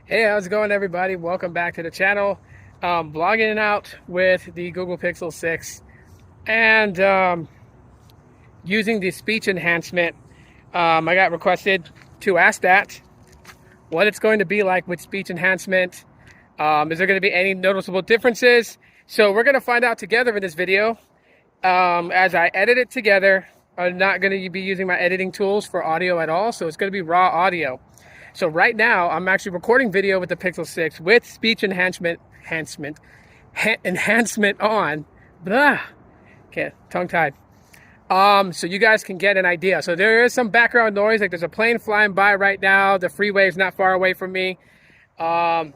Hey, how's it going, everybody? Welcome back to the channel. Vlogging it out with the Google Pixel 6 and using the speech enhancement. I got requested to ask that what it's going to be like with speech enhancement. Is there going to be any noticeable differences? So we're going to find out together in this video. As I edit it together, I'm not going to be using my editing tools for audio at all, so it's going to be raw audio. So right now, I'm actually recording video with the Pixel 6 with speech enhancement on. Blah. Okay, tongue-tied. So you guys can get an idea. So there is some background noise, like there's a plane flying by right now. The freeway is not far away from me. Well,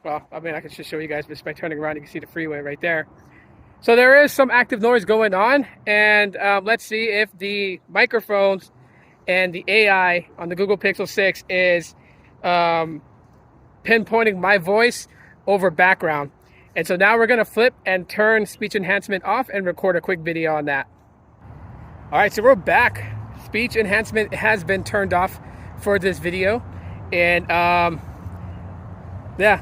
I mean, I can just show you guys just by turning around. You can see the freeway right there. So there is some active noise going on, and let's see if the microphones and the AI on the Google Pixel 6 is pinpointing my voice over background. And so now we're going to flip and turn speech enhancement off and record a quick video on that. All right, so we're back. Speech enhancement has been turned off for this video. And yeah,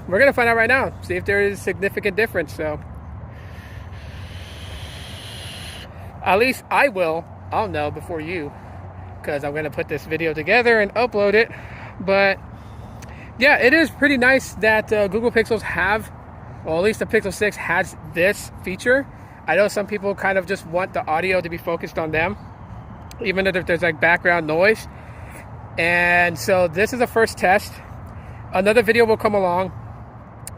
we're going to find out right now, see if there is a significant difference. So at least I'll know before you, because I'm going to put this video together and upload it. But yeah, it is pretty nice that Google Pixels have, well, at least the Pixel 6 has this feature. I know some people kind of just want the audio to be focused on them, even if there's like background noise. And so this is the first test. Another video will come along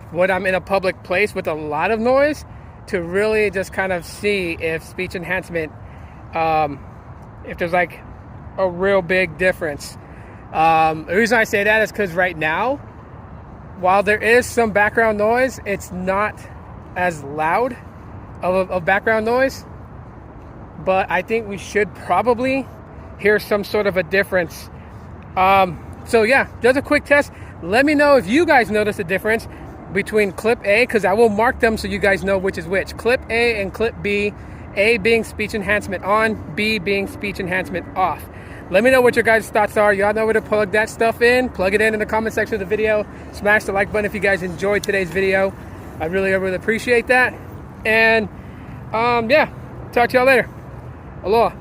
when I'm in a public place with a lot of noise to really just kind of see if speech enhancement, if there's like a real big difference. The reason I say that is because right now, while there is some background noise, it's not as loud of background noise, but I think we should probably hear some sort of a difference. So yeah, just a quick test. Let me know if you guys notice a difference between clip A, because I will mark them so you guys know which is which. Clip A and clip B, A being speech enhancement on, B being speech enhancement off. Let me know what your guys' thoughts are. Y'all know where to plug that stuff in. Plug it in the comment section of the video. Smash the like button if you guys enjoyed today's video. I really appreciate that. And yeah, talk to y'all later. Aloha.